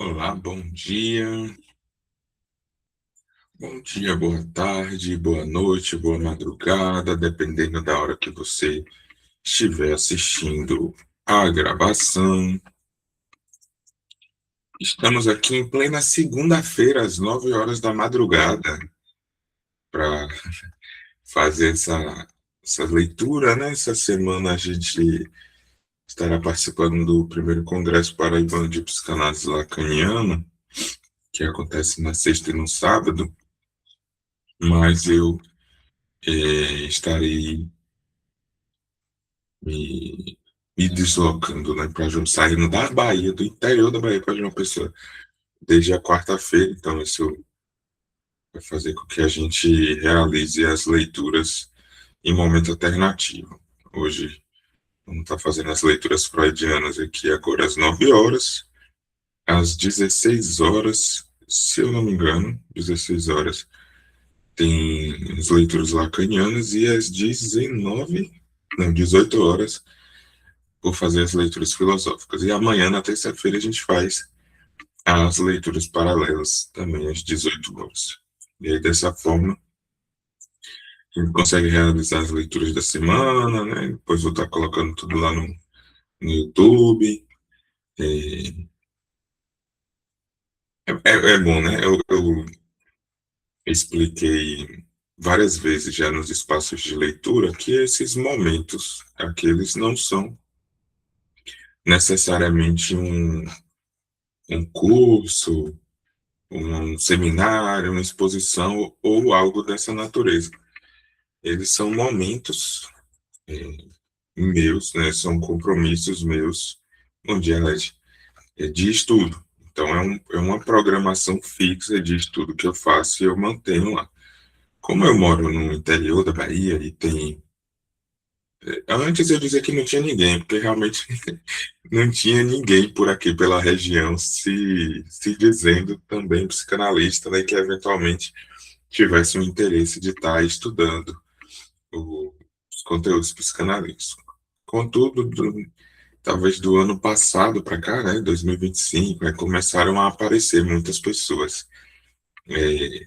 Olá, bom dia. Bom dia, boa tarde, boa noite, boa madrugada, dependendo da hora que você estiver assistindo a gravação. Estamos aqui em plena segunda-feira, às 9 horas da madrugada, para fazer essa leitura, né? Essa semana a gente estará participando do primeiro Congresso Paraibano de Psicanálise Lacaniana, que acontece na sexta e no sábado, mas eu estarei me, me deslocando, né, saindo da Bahia, do interior da Bahia para João Pessoa, desde a quarta-feira. Então, isso vai fazer com que a gente realize as leituras em momento alternativo. Hoje, vamos estar fazendo as leituras freudianas aqui agora às 9 horas, às 16 horas, se eu não me engano, 16 horas, tem as leituras lacanianas e às 19, não, 18 horas, por fazer as leituras filosóficas. E amanhã, na terça-feira, a gente faz as leituras paralelas, também às 18 horas. E aí, dessa forma, a gente consegue realizar as leituras da semana, né? Depois vou estar colocando tudo lá no YouTube. É bom, né? Eu expliquei várias vezes já nos espaços de leitura que esses momentos, aqueles não são necessariamente um curso, um seminário, uma exposição ou algo dessa natureza. Eles são momentos meus, né? São compromissos meus no dia de estudo. Então, é uma programação fixa de estudo que eu faço e eu mantenho lá. Como eu moro no interior da Bahia e tem. Antes eu dizia que não tinha ninguém, porque realmente não tinha ninguém por aqui pela região se dizendo também psicanalista, né, que eventualmente tivesse um interesse de estar estudando os conteúdos psicanalíticos. Contudo, talvez do ano passado para cá, né, 2025, começaram a aparecer muitas pessoas é,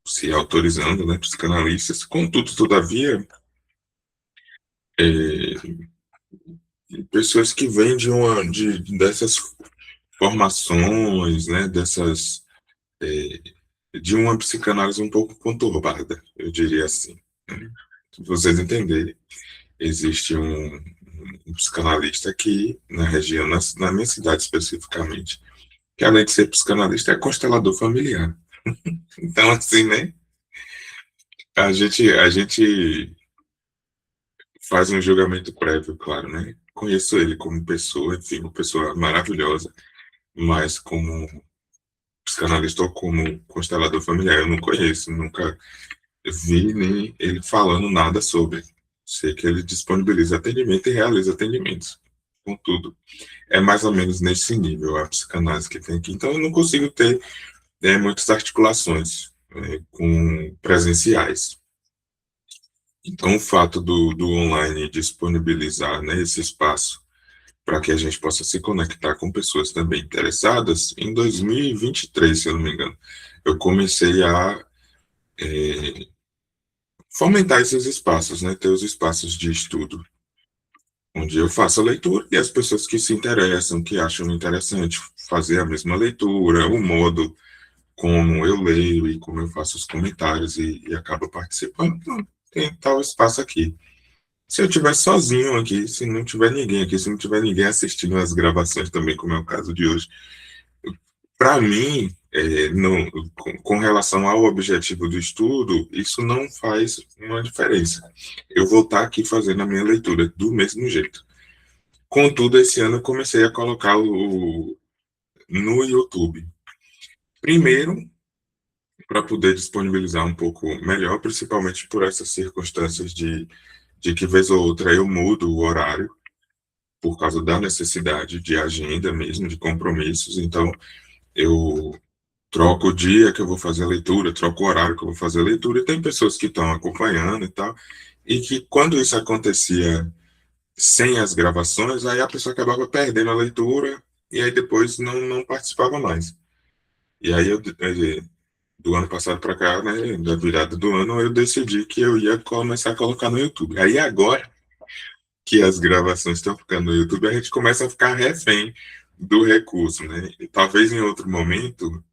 se autorizando, né, psicanalistas. Contudo, todavia, é, pessoas que vêm dessas formações, né, de uma psicanálise um pouco conturbada, eu diria assim. Né? Se vocês entenderem, existe um psicanalista aqui na região, na minha cidade especificamente, que além de ser psicanalista, é constelador familiar. Então, assim, né? A gente faz um julgamento prévio, claro, né? Conheço ele como pessoa, enfim, uma pessoa maravilhosa, mas como psicanalista ou como constelador familiar, eu não conheço, nunca vi nem ele falando nada sobre. Sei que ele disponibiliza atendimento e realiza atendimentos. Contudo, é mais ou menos nesse nível a psicanálise que tem aqui. Então, eu não consigo ter muitas articulações com presenciais. Então, o fato do online disponibilizar, né, esse espaço para que a gente possa se conectar com pessoas também interessadas, em 2023, se eu não me engano, eu comecei a fomentar esses espaços, né, ter os espaços de estudo, onde eu faço a leitura e as pessoas que se interessam, que acham interessante fazer a mesma leitura, o modo como eu leio e como eu faço os comentários e acabo participando, então, tem tal espaço aqui. Se eu estiver sozinho aqui, se não tiver ninguém aqui, se não tiver ninguém assistindo as gravações também, como é o caso de hoje, para mim, com relação ao objetivo do estudo, isso não faz uma diferença. Eu vou estar aqui fazendo a minha leitura do mesmo jeito. Contudo, esse ano eu comecei a colocar no YouTube. Primeiro, para poder disponibilizar um pouco melhor, principalmente por essas circunstâncias de que vez ou outra eu mudo o horário, por causa da necessidade de agenda mesmo, de compromissos. Então, eu troco o dia que eu vou fazer a leitura, troco o horário que eu vou fazer a leitura, e tem pessoas que estão acompanhando e tal, e que quando isso acontecia sem as gravações, aí a pessoa acabava perdendo a leitura, e aí depois não participava mais. E aí do ano passado para cá, né, da virada do ano, eu decidi que eu ia começar a colocar no YouTube. Aí agora que as gravações estão ficando no YouTube, a gente começa a ficar refém do recurso, né? E talvez em outro momento,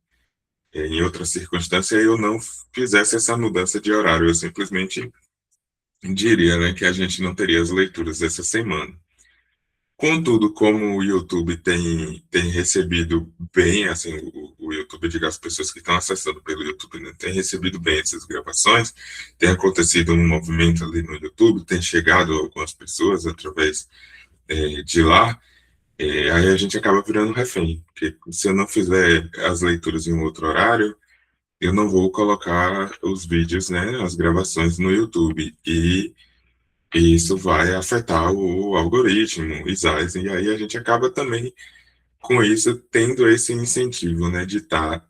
em outra circunstância, eu não fizesse essa mudança de horário, eu simplesmente diria, né, que a gente não teria as leituras essa semana. Contudo, como o YouTube tem recebido bem, assim, o YouTube, digo, as pessoas que estão acessando pelo YouTube, né, tem recebido bem essas gravações, tem acontecido um movimento ali no YouTube, tem chegado algumas pessoas através de lá, aí a gente acaba virando refém, porque se eu não fizer as leituras em um outro horário, eu não vou colocar os vídeos, né, as gravações no YouTube, e isso vai afetar o algoritmo, ISAs, e aí a gente acaba também, com isso, tendo esse incentivo, né, de estar,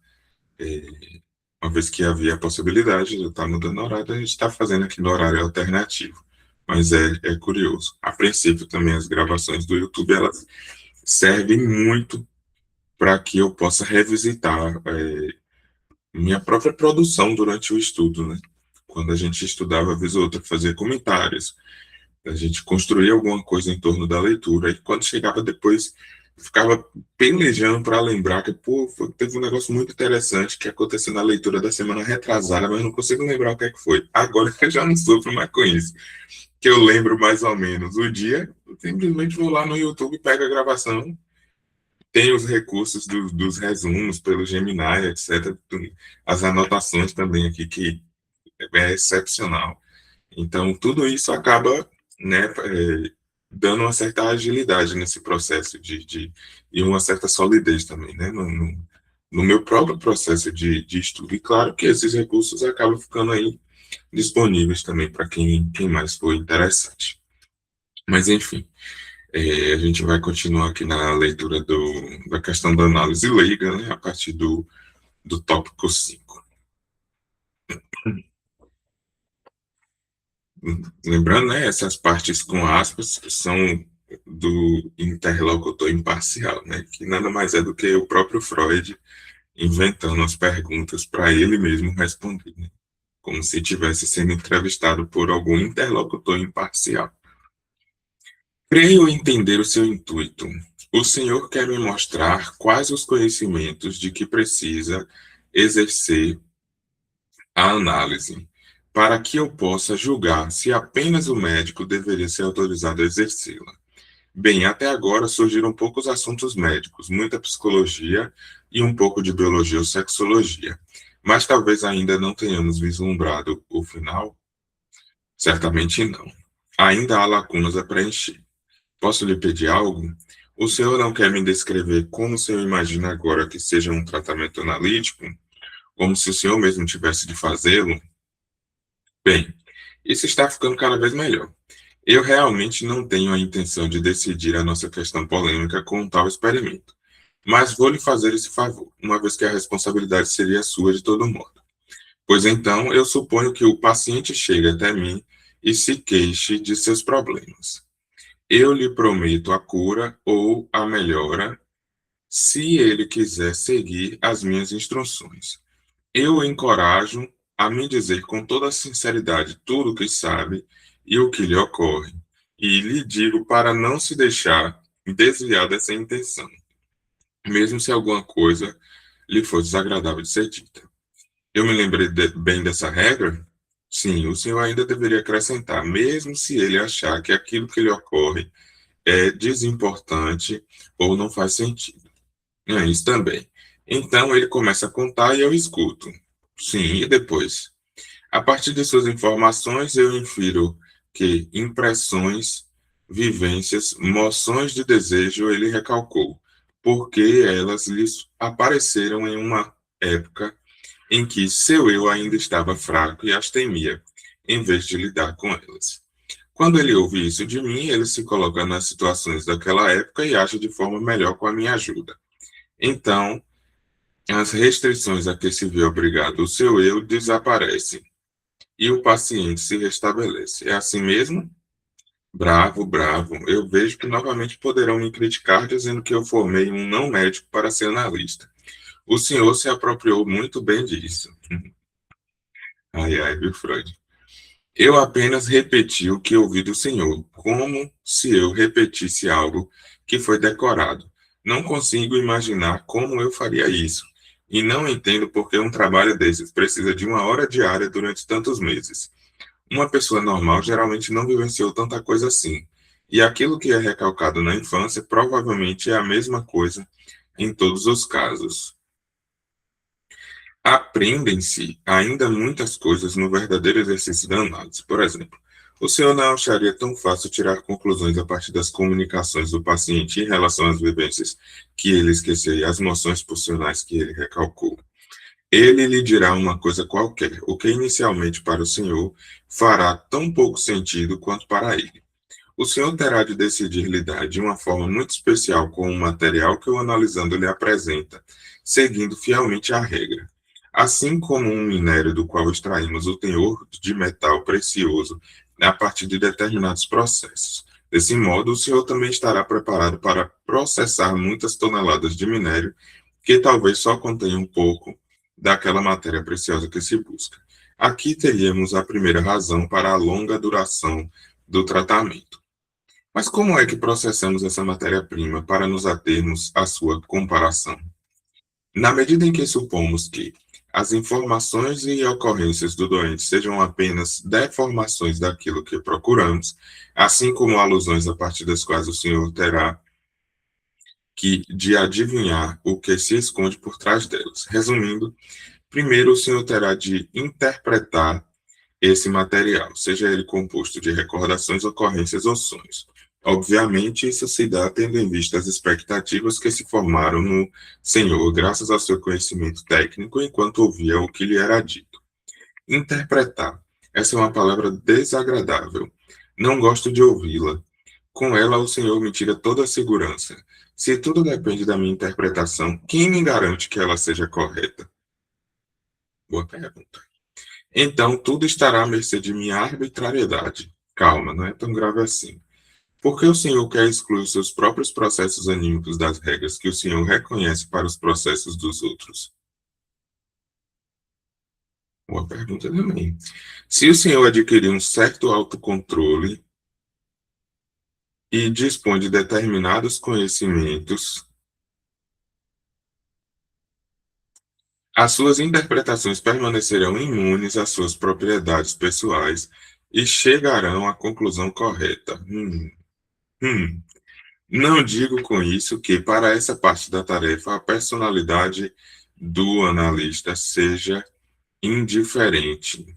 uma vez que havia a possibilidade de estar mudando o horário, a gente está fazendo aqui no horário alternativo. Mas é curioso. A princípio, também as gravações do YouTube, elas servem muito para que eu possa revisitar minha própria produção durante o estudo, né? Quando a gente estudava, vez ou outra, fazia comentários, a gente construía alguma coisa em torno da leitura, e quando chegava depois, ficava pelejando para lembrar que, pô, teve um negócio muito interessante que aconteceu na leitura da semana retrasada, mas eu não consigo lembrar o que é que foi. Agora eu já não sofro mais com isso, que eu lembro mais ou menos o dia, eu simplesmente vou lá no YouTube, pego a gravação, tem os recursos dos resumos pelo Gemini, etc. As anotações também aqui, que é excepcional. Então, tudo isso acaba, né, dando uma certa agilidade nesse processo e uma certa solidez também, né, no meu próprio processo de estudo. E claro que esses recursos acabam ficando aí disponíveis também para quem mais for interessante. Mas, enfim, a gente vai continuar aqui na leitura da questão da análise leiga, né, a partir do tópico 5. Lembrando, né, essas partes com aspas são do interlocutor imparcial, né, que nada mais é do que o próprio Freud inventando as perguntas para ele mesmo responder, né, como se estivesse sendo entrevistado por algum interlocutor imparcial. Creio entender o seu intuito. O senhor quer me mostrar quais os conhecimentos de que precisa exercer a análise, para que eu possa julgar se apenas o médico deveria ser autorizado a exercê-la. Bem, até agora surgiram poucos assuntos médicos, muita psicologia e um pouco de biologia ou sexologia. Mas talvez ainda não tenhamos vislumbrado o final? Certamente não. Ainda há lacunas a preencher. Posso lhe pedir algo? O senhor não quer me descrever como o senhor imagina agora que seja um tratamento analítico? Como se o senhor mesmo tivesse de fazê-lo? Bem, isso está ficando cada vez melhor. Eu realmente não tenho a intenção de decidir a nossa questão polêmica com um tal experimento, mas vou lhe fazer esse favor, uma vez que a responsabilidade seria sua de todo modo. Pois então, eu suponho que o paciente chegue até mim e se queixe de seus problemas. Eu lhe prometo a cura ou a melhora se ele quiser seguir as minhas instruções. Eu o encorajo a me dizer com toda sinceridade tudo o que sabe e o que lhe ocorre, e lhe digo para não se deixar desviar dessa intenção, mesmo se alguma coisa lhe for desagradável de ser dita. Eu me lembrei bem dessa regra? Sim, o senhor ainda deveria acrescentar, mesmo se ele achar que aquilo que lhe ocorre é desimportante ou não faz sentido. É isso também. Então ele começa a contar e eu escuto. Sim, e depois? A partir de suas informações, eu infiro que impressões, vivências, moções de desejo ele recalcou, porque elas lhes apareceram em uma época em que seu eu ainda estava fraco e as temia, em vez de lidar com elas. Quando ele ouve isso de mim, ele se coloca nas situações daquela época e age de forma melhor com a minha ajuda. Então, as restrições a que se vê obrigado o seu eu desaparecem e o paciente se restabelece. É assim mesmo? Bravo, bravo. Eu vejo que novamente poderão me criticar dizendo que eu formei um não médico para ser analista. O senhor se apropriou muito bem disso. Ai, ai, viu, Freud? Eu apenas repeti o que ouvi do senhor, como se eu repetisse algo que foi decorado. Não consigo imaginar como eu faria isso. E não entendo por que um trabalho desses precisa de uma hora diária durante tantos meses. Uma pessoa normal geralmente não vivenciou tanta coisa assim. E aquilo que é recalcado na infância provavelmente é a mesma coisa em todos os casos. Aprendem-se ainda muitas coisas no verdadeiro exercício da análise. Por exemplo, o senhor não acharia tão fácil tirar conclusões a partir das comunicações do paciente em relação às vivências que ele esqueceu e às noções pulsionais que ele recalcou. Ele lhe dirá uma coisa qualquer, o que inicialmente para o senhor fará tão pouco sentido quanto para ele. O senhor terá de decidir lidar de uma forma muito especial com o material que o analisando lhe apresenta, seguindo fielmente a regra. Assim como um minério do qual extraímos o teor de metal precioso a partir de determinados processos. Desse modo, o senhor também estará preparado para processar muitas toneladas de minério que talvez só contenham um pouco daquela matéria preciosa que se busca. Aqui teríamos a primeira razão para a longa duração do tratamento. Mas como é que processamos essa matéria-prima para nos atermos à sua comparação? Na medida em que supomos que as informações e ocorrências do doente sejam apenas deformações daquilo que procuramos, assim como alusões a partir das quais o senhor terá que de adivinhar o que se esconde por trás delas. Resumindo, primeiro o senhor terá de interpretar esse material, seja ele composto de recordações, ocorrências ou sonhos. Obviamente, isso se dá tendo em vista as expectativas que se formaram no Senhor, graças ao seu conhecimento técnico, enquanto ouvia o que lhe era dito. Interpretar. Essa é uma palavra desagradável. Não gosto de ouvi-la. Com ela, o Senhor me tira toda a segurança. Se tudo depende da minha interpretação, quem me garante que ela seja correta? Boa pergunta. Então, tudo estará à mercê de minha arbitrariedade. Calma, não é tão grave assim. Por que o senhor quer excluir seus próprios processos anímicos das regras que o senhor reconhece para os processos dos outros? Boa pergunta também. Se o senhor adquirir um certo autocontrole e dispõe de determinados conhecimentos, as suas interpretações permanecerão imunes às suas propriedades pessoais e chegarão à conclusão correta. Hum. Não digo com isso que, para essa parte da tarefa, a personalidade do analista seja indiferente.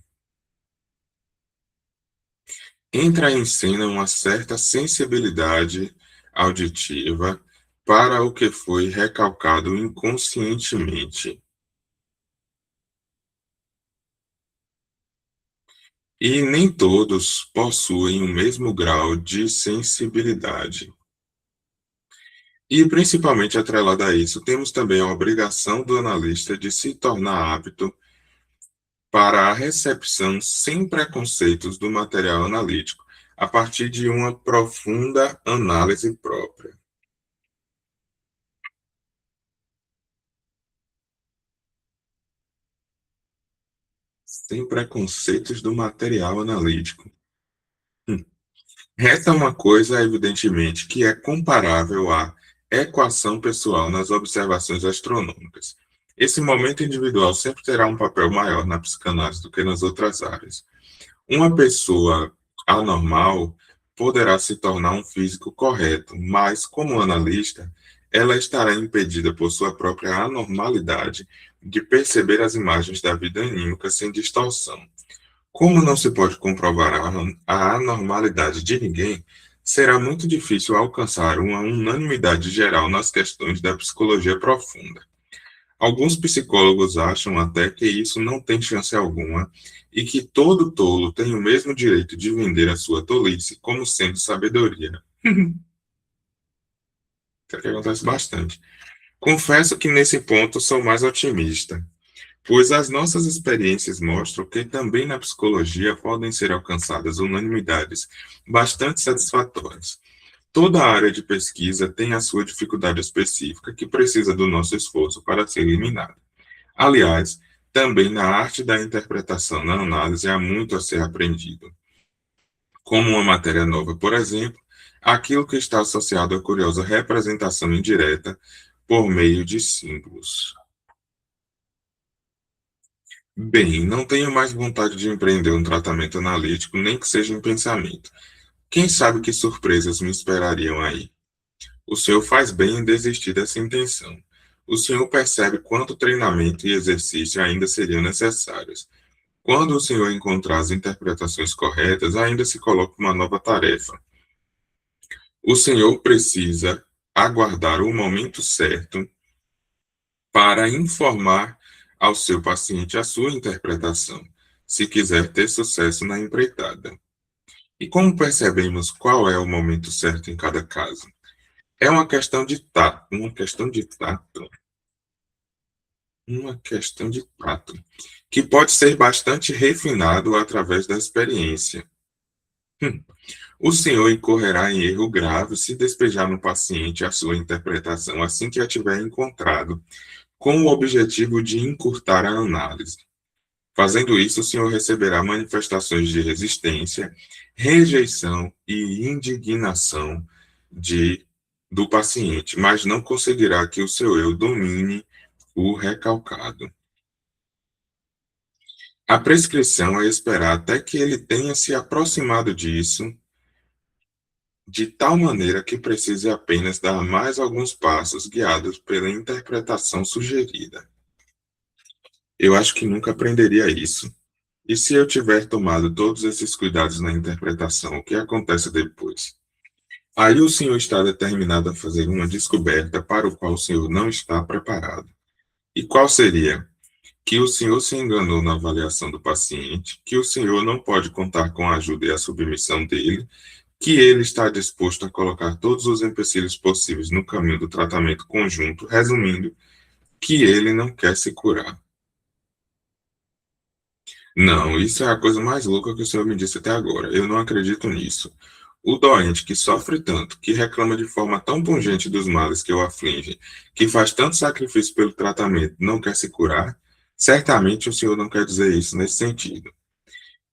Entra em cena uma certa sensibilidade auditiva para o que foi recalcado inconscientemente. E nem todos possuem o mesmo grau de sensibilidade. E, principalmente atrelado a isso, temos também a obrigação do analista de se tornar apto para a recepção sem preconceitos do material analítico, a partir de uma profunda análise própria. Sem preconceitos do material analítico. Hum. Resta uma coisa, evidentemente, que é comparável à equação pessoal nas observações astronômicas. Esse momento individual sempre terá um papel maior na psicanálise do que nas outras áreas. Uma pessoa anormal poderá se tornar um físico correto, mas, como analista, ela estará impedida por sua própria anormalidade de perceber as imagens da vida anímica sem distorção. Como não se pode comprovar a anormalidade de ninguém, será muito difícil alcançar uma unanimidade geral nas questões da psicologia profunda. Alguns psicólogos acham até que isso não tem chance alguma e que todo tolo tem o mesmo direito de vender a sua tolice como sendo sabedoria. Isso aqui acontece bastante. Confesso que nesse ponto sou mais otimista. pois as nossas experiências mostram que também na psicologia podem ser alcançadas unanimidades bastante satisfatórias. Toda área de pesquisa tem a sua dificuldade específica que precisa do nosso esforço para ser eliminada. Aliás, também na arte da interpretação na análise há muito a ser aprendido. Como uma matéria nova, por exemplo, aquilo que está associado à curiosa representação indireta por meio de símbolos. Bem, não tenho mais vontade de empreender um tratamento analítico, nem que seja em pensamento. Quem sabe que surpresas me esperariam aí? O senhor faz bem em desistir dessa intenção. O senhor percebe quanto treinamento e exercício ainda seriam necessários. Quando o senhor encontrar as interpretações corretas, ainda se coloca uma nova tarefa. O senhor precisa aguardar o momento certo para informar ao seu paciente a sua interpretação, se quiser ter sucesso na empreitada. E como percebemos qual é o momento certo em cada caso? É uma questão de tato, uma questão de tato, que pode ser bastante refinado através da experiência. O senhor incorrerá em erro grave se despejar no paciente a sua interpretação assim que a tiver encontrado, com o objetivo de encurtar a análise. Fazendo isso, o senhor receberá manifestações de resistência, rejeição e indignação do paciente, mas não conseguirá que o seu eu domine o recalcado. A prescrição é esperar até que ele tenha se aproximado disso, de tal maneira que precise apenas dar mais alguns passos guiados pela interpretação sugerida. Eu acho que nunca aprenderia isso. E se eu tiver tomado todos esses cuidados na interpretação, o que acontece depois? Aí o senhor está determinado a fazer uma descoberta para o qual o senhor não está preparado. E qual seria? Que o senhor se enganou na avaliação do paciente, que o senhor não pode contar com a ajuda e a submissão dele, que ele está disposto a colocar todos os empecilhos possíveis no caminho do tratamento conjunto, resumindo, que ele não quer se curar. Não, isso é a coisa mais louca que o senhor me disse até agora. Eu não acredito nisso. O doente que sofre tanto, que reclama de forma tão pungente dos males que o afligem, que faz tanto sacrifício pelo tratamento, não quer se curar, certamente o senhor não quer dizer isso nesse sentido.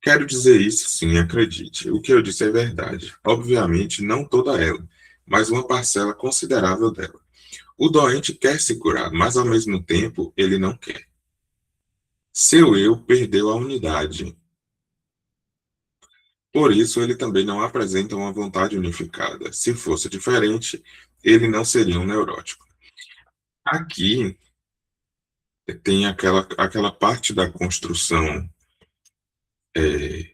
Quero dizer isso, sim, acredite. O que eu disse é verdade. Obviamente, não toda ela, mas uma parcela considerável dela. O doente quer se curar, mas ao mesmo tempo ele não quer. Seu eu perdeu a unidade. Por isso, ele também não apresenta uma vontade unificada. Se fosse diferente, ele não seria um neurótico. Aqui tem aquela parte da construção é,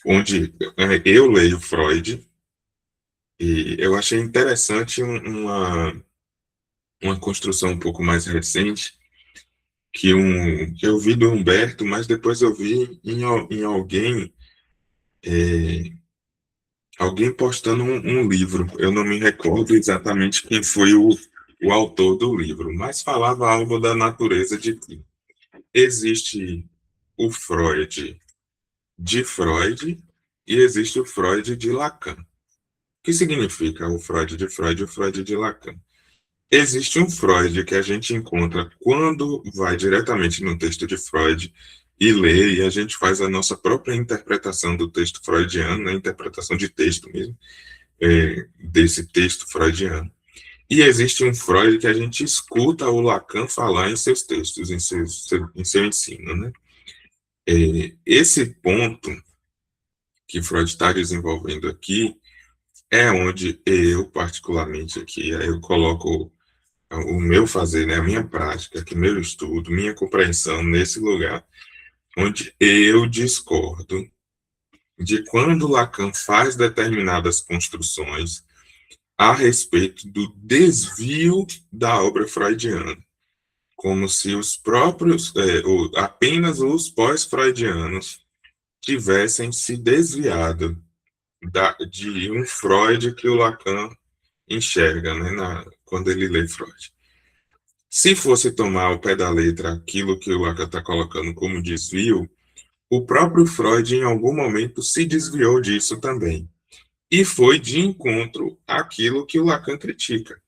onde eu leio Freud e eu achei interessante uma construção um pouco mais recente que eu vi do Humberto, mas depois eu vi em alguém alguém postando um livro. Eu não me recordo exatamente quem foi o autor do livro, mas falava algo da natureza de que existe o Freud de Freud e existe o Freud de Lacan. O que significa o Freud de Freud e o Freud de Lacan? Existe um Freud que a gente encontra quando vai diretamente no texto de Freud e lê, e a gente faz a nossa própria interpretação do texto freudiano, a interpretação de texto mesmo, desse texto freudiano. E existe um Freud que a gente escuta o Lacan falar em seus textos, em seu ensino, né? Esse ponto que Freud está desenvolvendo aqui é onde eu, particularmente aqui, eu coloco o meu fazer, né, a minha prática, que meu estudo, minha compreensão nesse lugar, onde eu discordo de quando Lacan faz determinadas construções a respeito do desvio da obra freudiana, como se os próprios, ou apenas os pós-freudianos tivessem se desviado de um Freud que o Lacan enxerga, né, quando ele lê Freud. Se fosse tomar ao pé da letra aquilo que o Lacan está colocando como desvio, o próprio Freud, em algum momento, se desviou disso também. E foi de encontro àquilo que o Lacan critica.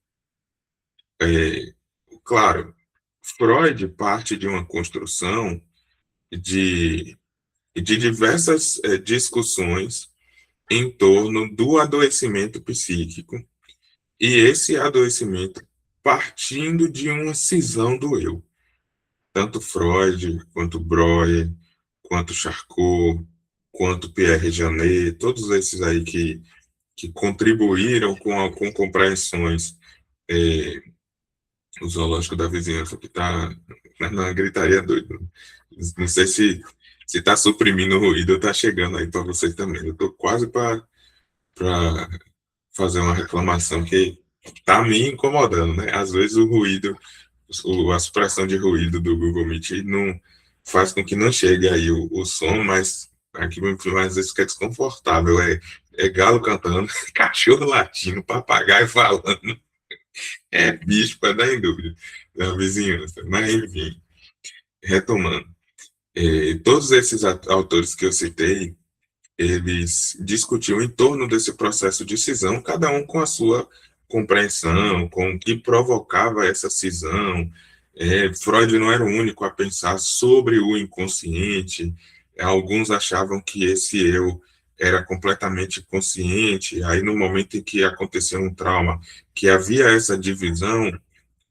Claro, Freud parte de uma construção de diversas discussões em torno do adoecimento psíquico, e esse adoecimento partindo de uma cisão do eu. Tanto Freud, quanto Breuer, quanto Charcot, quanto Pierre Janet, todos esses aí que contribuíram com compreensões, o zoológico da vizinhança que está na gritaria doida. Não sei se está suprimindo o ruído ou está chegando aí para vocês também. Eu estou quase para fazer uma reclamação que está me incomodando, né? Às vezes o ruído, a supressão de ruído do Google Meet não faz com que não chegue aí o som, mas aqui às vezes fica desconfortável. É galo cantando, cachorro latindo, papagaio falando, bicho para dar em dúvida da vizinhança. Mas, enfim, retomando. Todos esses autores que eu citei, eles discutiam em torno desse processo de cisão, cada um com a sua compreensão, com o que provocava essa cisão. Freud não era o único a pensar sobre o inconsciente. Alguns achavam que esse eu era completamente consciente. Aí, no momento em que aconteceu um trauma, que havia essa divisão,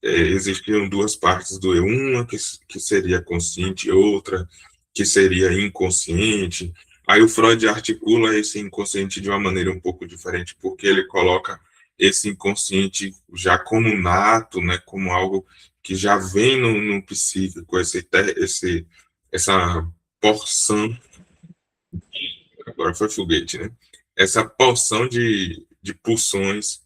existiam duas partes do eu, uma que seria consciente, outra que seria inconsciente. Aí o Freud articula esse inconsciente de uma maneira um pouco diferente, porque ele coloca esse inconsciente já como nato, né, como algo que já vem no psíquico, essa porção, agora foi foguete, né? Essa porção de pulsões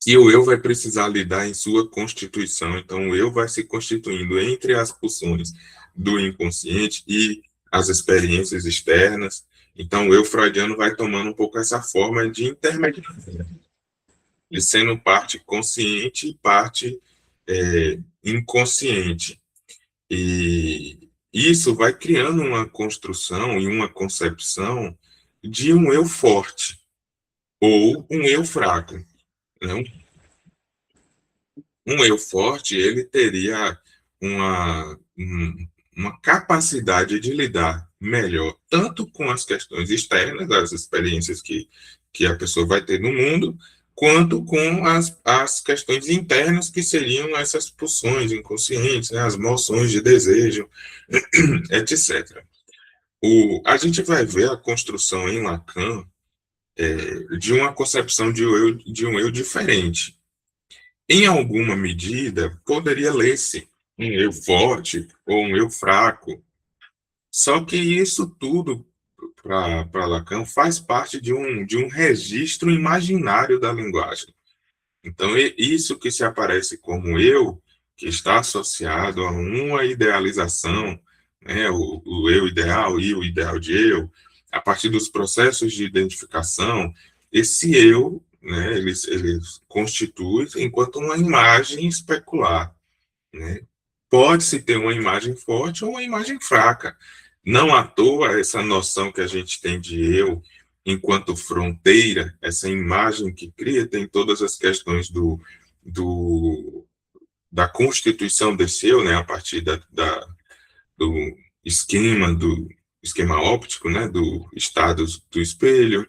que o eu vai precisar lidar em sua constituição. Então, o eu vai se constituindo entre as pulsões do inconsciente e as experiências externas. Então, o eu freudiano vai tomando um pouco essa forma de intermediação, de sendo parte consciente e parte inconsciente. E isso vai criando uma construção e uma concepção de um eu forte ou um eu fraco, né? Um eu forte, ele teria uma capacidade de lidar melhor, tanto com as questões externas, das experiências que a pessoa vai ter no mundo, quanto com as questões internas, que seriam essas pulsões inconscientes, né, as moções de desejo, etc. A gente vai ver a construção em Lacan de uma concepção de um eu diferente. Em alguma medida, poderia ler-se um eu forte ou um eu fraco. Só que isso tudo, para Lacan, faz parte de um registro imaginário da linguagem. Então, isso que se aparece como eu, que está associado a uma idealização, né, o eu ideal e o ideal de eu, a partir dos processos de identificação, esse eu, né, ele constitui enquanto uma imagem especular, né? Pode-se ter uma imagem forte ou uma imagem fraca. Não à toa essa noção que a gente tem de eu enquanto fronteira, essa imagem que cria, tem todas as questões da constituição desse eu, né, a partir do esquema óptico, né, do estado do espelho,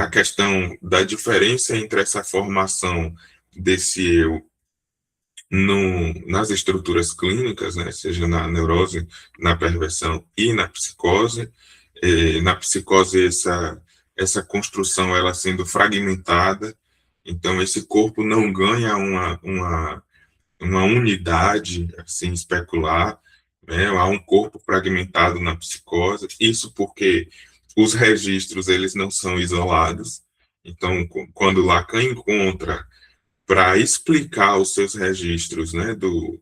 a questão da diferença entre essa formação desse eu nas estruturas clínicas, né, seja na neurose, na perversão e na psicose. Na psicose, essa construção ela sendo fragmentada, então esse corpo não ganha uma unidade assim especular, né? Há um corpo fragmentado na psicose, isso porque os registros eles não são isolados. Então, quando Lacan encontra para explicar os seus registros, né, do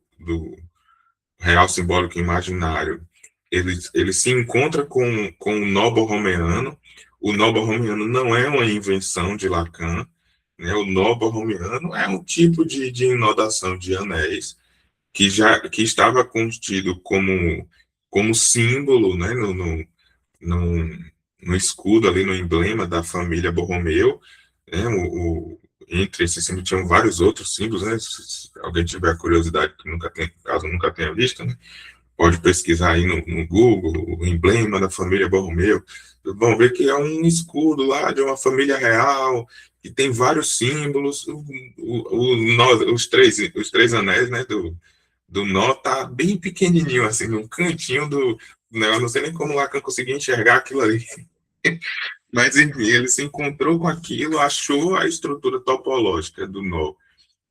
real simbólico imaginário, ele se encontra com o Nobo Romeano. O Nobo Romeano não é uma invenção de Lacan, né? O Nobo Romeano é um tipo de inodação de anéis, que estava contido como símbolo, né, no, no escudo ali, no emblema da família Borromeu, né, entre esses símbolos tinham vários outros símbolos, né, se alguém tiver curiosidade, que nunca tem, caso nunca tenha visto, né, pode pesquisar aí no Google, o emblema da família Borromeu, vão ver que é um escudo lá de uma família real, que tem vários símbolos, os três anéis, né, do nó tá bem pequenininho, assim, num cantinho né, eu não sei nem como o Lacan conseguia enxergar aquilo ali. Mas, enfim, ele se encontrou com aquilo, achou a estrutura topológica do nó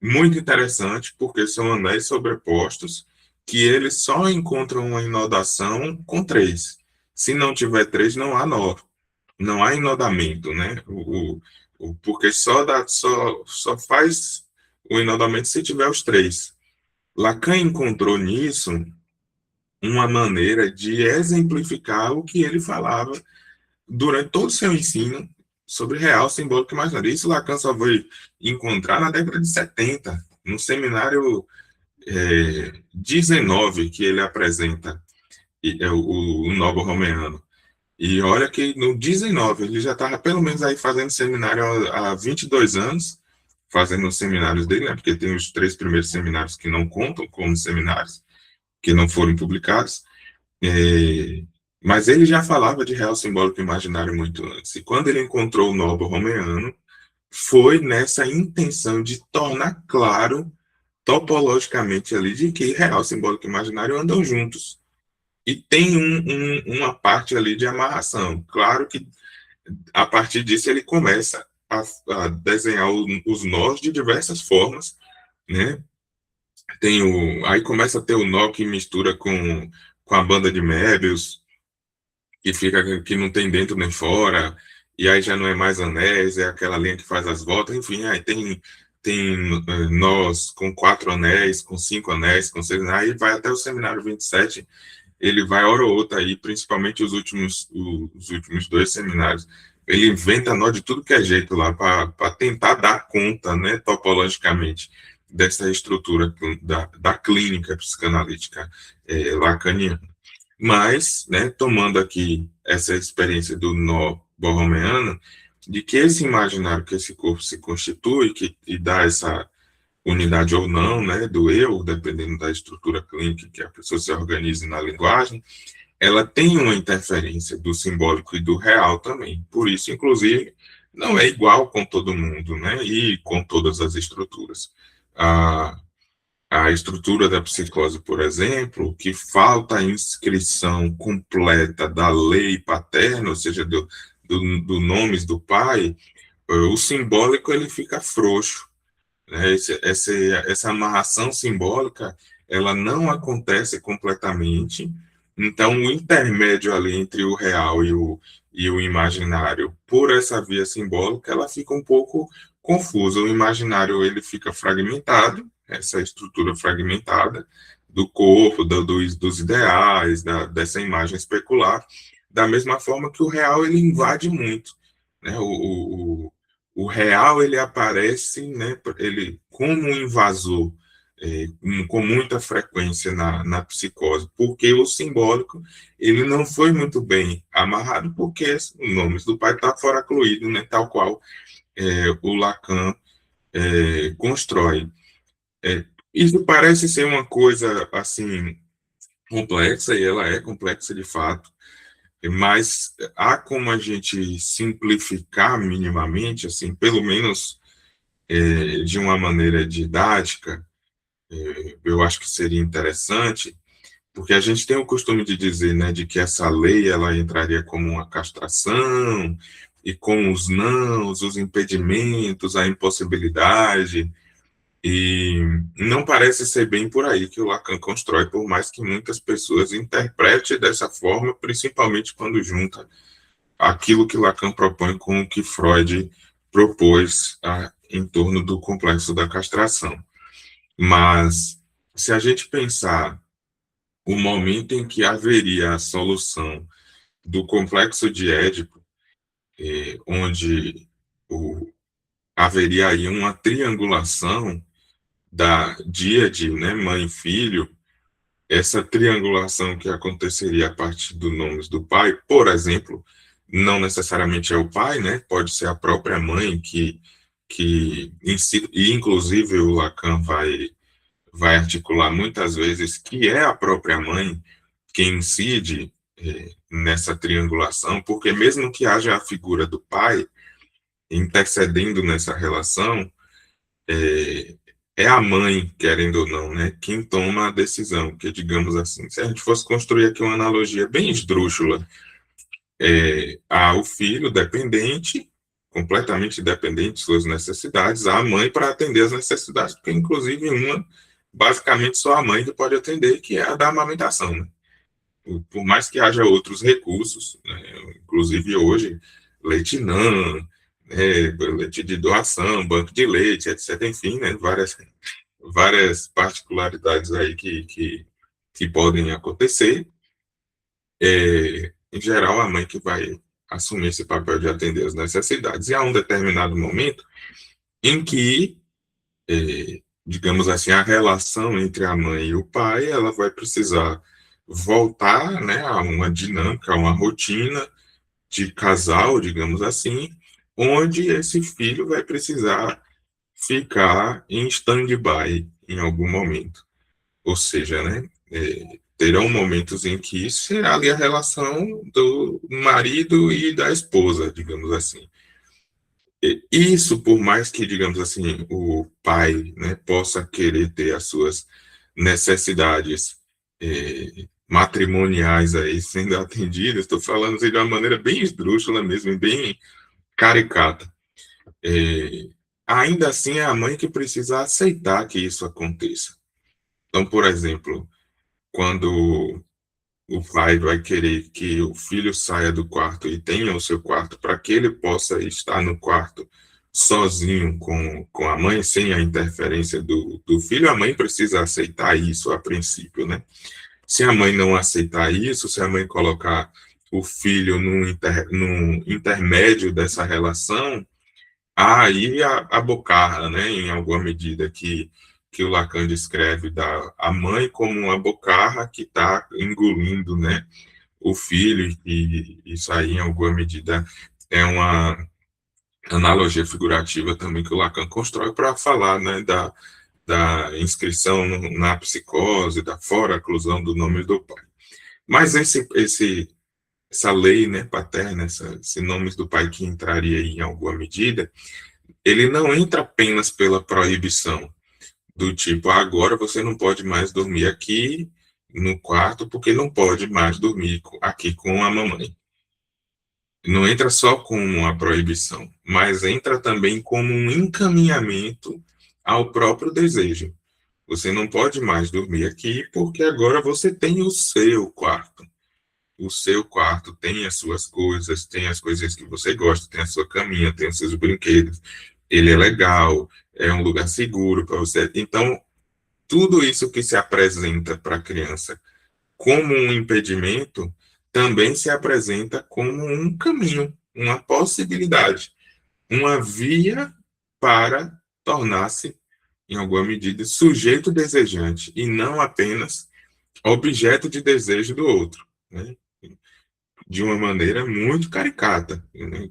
muito interessante, porque são anéis sobrepostos, que eles só encontram uma inodação com três. Se não tiver três, não há nó, não há inodamento, né? Porque só faz o inodamento se tiver os três. Lacan encontrou nisso uma maneira de exemplificar o que ele falava durante todo o seu ensino sobre real, simbólico e imaginário. Isso Lacan só foi encontrar na década de 70, no seminário 19 que ele apresenta o Novo Romeano. E olha que no 19 ele já estava pelo menos aí fazendo seminário há 22 anos, fazendo os seminários dele, né, porque tem os três primeiros seminários que não contam como seminários, que não foram publicados. É, mas ele já falava de real simbólico imaginário muito antes. E quando ele encontrou o Novo Romeano, foi nessa intenção de tornar claro, topologicamente ali, de que real simbólico e imaginário andam juntos. E tem uma parte ali de amarração. Claro que a partir disso ele começa a desenhar os nós de diversas formas, né? Aí começa a ter o nó que mistura com a banda de Möbius, que não tem dentro nem fora, e aí já não é mais anéis, é aquela linha que faz as voltas, enfim, aí tem nós com 4 anéis, com 5 anéis, com 6 anéis, aí vai até o seminário 27, ele vai hora ou outra aí, principalmente os últimos dois seminários, ele inventa nó de tudo que é jeito lá, para tentar dar conta, né, topologicamente, dessa estrutura da clínica psicanalítica lacaniana. Mas, né, tomando aqui essa experiência do nó borromeano, de que esse imaginário que esse corpo se constitui, e dá essa unidade ou não, né, do eu, dependendo da estrutura clínica que a pessoa se organize na linguagem, ela tem uma interferência do simbólico e do real também. Por isso, inclusive, não é igual com todo mundo, né, e com todas as estruturas. A estrutura da psicose, por exemplo, que falta a inscrição completa da lei paterna, ou seja, do nomes do pai, o simbólico ele fica frouxo, né? Essa amarração simbólica ela não acontece completamente, então o intermédio ali entre o real e o imaginário, por essa via simbólica, ela fica um pouco confusa. O imaginário ele fica fragmentado, essa estrutura fragmentada do corpo, dos ideais, dessa imagem especular, da mesma forma que o real ele invade muito, né? O real ele aparece, né, ele como um invasor com muita frequência na psicose, porque o simbólico ele não foi muito bem amarrado, porque os nomes do pai está fora incluído, né, tal qual o Lacan constrói. Isso parece ser uma coisa assim complexa, e ela é complexa de fato, mas há como a gente simplificar minimamente, assim, pelo menos de uma maneira didática, eu acho que seria interessante, porque a gente tem o costume de dizer, né, de que essa lei ela entraria como uma castração, e com os nãos, os impedimentos, a impossibilidade, e não parece ser bem por aí que o Lacan constrói, por mais que muitas pessoas interpretem dessa forma, principalmente quando junta aquilo que Lacan propõe com o que Freud propôs em torno do complexo da castração. Mas, se a gente pensar o momento em que haveria a solução do complexo de Édipo, onde haveria aí uma triangulação da díade, né, mãe e filho, essa triangulação que aconteceria a partir dos nomes do pai, por exemplo, não necessariamente é o pai, né, pode ser a própria mãe que e inclusive o Lacan vai articular muitas vezes que é a própria mãe quem incide nessa triangulação, porque mesmo que haja a figura do pai intercedendo nessa relação, é, é a mãe, querendo ou não, né, quem toma a decisão, que digamos assim, se a gente fosse construir aqui uma analogia bem esdrúxula, há o filho dependente, completamente dependente de suas necessidades, há a mãe para atender as necessidades, porque inclusive basicamente só a mãe que pode atender, que é a da amamentação, né? Por mais que haja outros recursos, né, inclusive hoje, leite NAN, leite de doação, banco de leite, etc., enfim, né, várias particularidades aí que podem acontecer. Em geral, a mãe que vai assumir esse papel de atender as necessidades. E há um determinado momento em que, digamos assim, a relação entre a mãe e o pai, ela vai precisar voltar, né, a uma dinâmica, a uma rotina de casal, digamos assim, onde esse filho vai precisar ficar em stand-by em algum momento. Ou seja, né, terão momentos em que será ali a relação do marido e da esposa, digamos assim. Isso, por mais que, digamos assim, o pai, né, possa querer ter as suas necessidades matrimoniais aí sendo atendidas, estou falando assim, de uma maneira bem esdrúxula mesmo, bem caricata. É, ainda assim, é a mãe que precisa aceitar que isso aconteça. Então, por exemplo, quando o pai vai querer que o filho saia do quarto e tenha o seu quarto para que ele possa estar no quarto sozinho com a mãe, sem a interferência do filho, a mãe precisa aceitar isso a princípio, né? Se a mãe não aceitar isso, se a mãe colocar o filho num intermédio dessa relação, aí a bocarra, né, em alguma medida que o Lacan descreve a mãe como uma bocarra que está engolindo, né, o filho, e isso aí, em alguma medida, é uma analogia figurativa também que o Lacan constrói para falar, né, da inscrição na psicose, da fora-oclusão do nome do pai. Mas essa lei, né, paterna, esse nome do pai que entraria em alguma medida, ele não entra apenas pela proibição, do tipo, agora você não pode mais dormir aqui no quarto, porque não pode mais dormir aqui com a mamãe. Não entra só como uma proibição, mas entra também como um encaminhamento ao próprio desejo. Você não pode mais dormir aqui, porque agora você tem o seu quarto. O seu quarto tem as suas coisas, tem as coisas que você gosta, tem a sua caminha, tem os seus brinquedos. Ele é legal, é um lugar seguro para você. Então, tudo isso que se apresenta para a criança como um impedimento, também se apresenta como um caminho, uma possibilidade, uma via para tornar-se, em alguma medida, sujeito desejante e não apenas objeto de desejo do outro, né? De uma maneira muito caricata, né?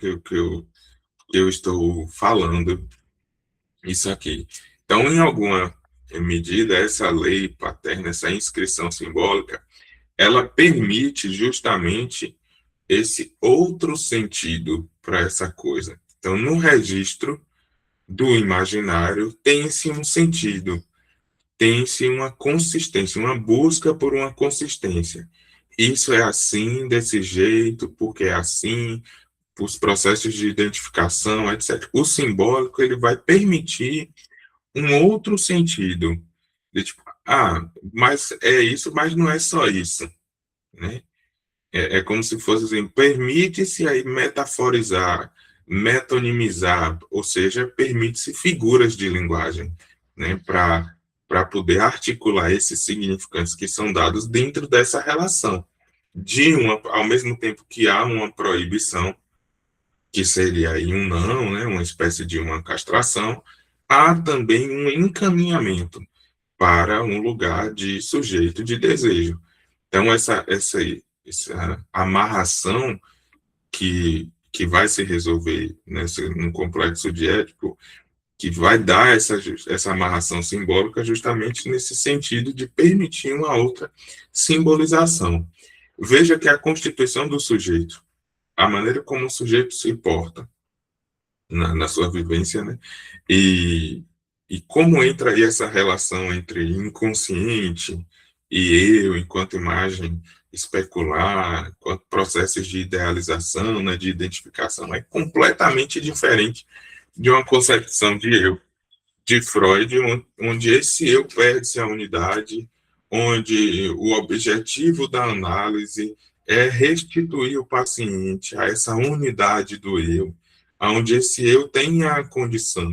Eu estou falando isso aqui. Então, em alguma medida, essa lei paterna, essa inscrição simbólica, ela permite justamente esse outro sentido para essa coisa. Então, no registro do imaginário, tem-se um sentido, tem-se uma consistência, uma busca por uma consistência. Isso é assim, desse jeito, porque é assim, os processos de identificação, etc. O simbólico, ele vai permitir um outro sentido. De tipo, mas é isso, mas não é só isso, né? É como se fosse assim, permite-se aí metaforizar, metonimizar, ou seja, permite-se figuras de linguagem, né, para poder articular esses significantes que são dados dentro dessa relação. Ao mesmo tempo que há uma proibição, que seria aí um não, né, uma espécie de uma castração, há também um encaminhamento para um lugar de sujeito de desejo. Então, essa amarração que vai se resolver num complexo de Édipo, que vai dar essa amarração simbólica justamente nesse sentido de permitir uma outra simbolização. Veja que a constituição do sujeito, a maneira como o sujeito se porta na sua vivência, né? E, e como entra aí essa relação entre inconsciente e eu, enquanto imagem especular, enquanto processos de idealização, né, de identificação, é completamente diferente de uma concepção de eu de Freud, onde esse eu perde-se a unidade, onde o objetivo da análise é restituir o paciente a essa unidade do eu, onde esse eu tenha a condição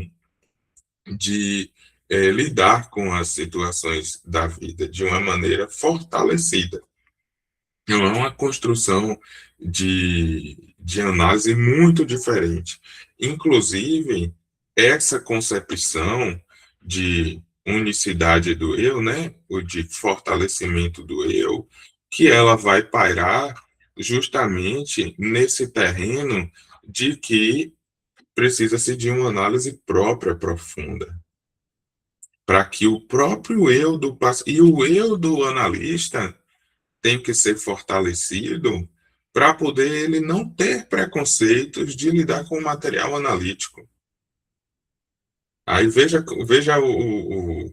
de lidar com as situações da vida de uma maneira fortalecida. Não é uma construção de análise muito diferente. Inclusive, essa concepção de unicidade do eu, né, o de fortalecimento do eu, que ela vai pairar justamente nesse terreno de que precisa-se de uma análise própria profunda, para que o próprio eu do e o eu do analista tem que ser fortalecido para poder ele não ter preconceitos de lidar com o material analítico. Aí veja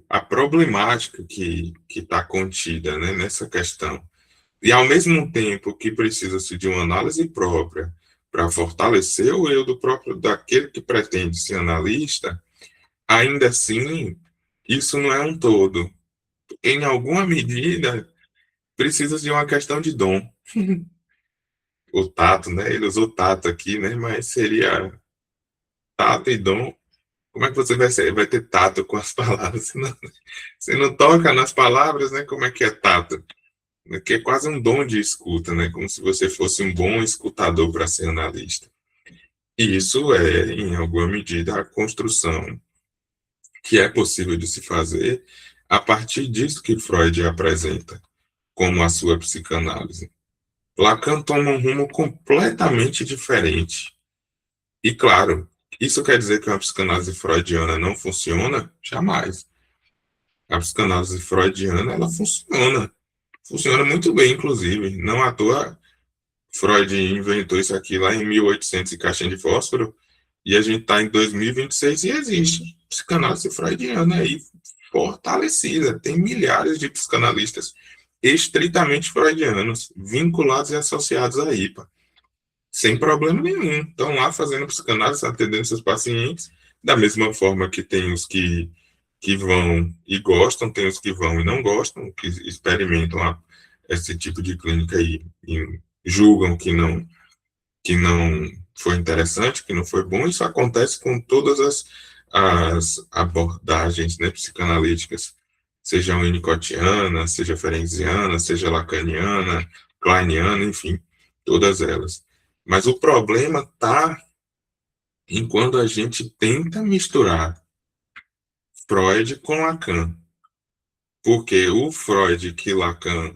a problemática que está contida, né, nessa questão. E ao mesmo tempo que precisa-se de uma análise própria para fortalecer o eu do próprio daquele que pretende ser analista, ainda assim, isso não é um todo. Em alguma medida, precisa de uma questão de dom. O tato, né? Ele usou tato aqui, né? Mas seria tato e dom. Como é que você vai ter tato com as palavras? Você não toca nas palavras, né? Como é que é tato? Que é quase um dom de escuta, né? Como se você fosse um bom escutador para ser analista. E isso é, em alguma medida, a construção que é possível de se fazer a partir disso que Freud apresenta como a sua psicanálise. Lacan toma um rumo completamente diferente. E, claro, isso quer dizer que uma psicanálise freudiana não funciona? Jamais. A psicanálise freudiana, ela funciona. Funciona muito bem, inclusive. Não à toa, Freud inventou isso aqui lá em 1800 em caixinha de fósforo, e a gente está em 2026 e existe psicanálise freudiana aí fortalecida. Tem milhares de psicanalistas estritamente freudianos, vinculados e associados à IPA, sem problema nenhum. Estão lá fazendo psicanálise, atendendo seus pacientes, da mesma forma que tem os que vão e gostam, tem os que vão e não gostam, que experimentam esse tipo de clínica e julgam que não foi interessante, que não foi bom. Isso acontece com todas as abordagens, né, psicanalíticas, seja winnicottiana, seja ferenciana, seja lacaniana, kleiniana, enfim, todas elas. Mas o problema está em quando a gente tenta misturar Freud com Lacan, porque o Freud que Lacan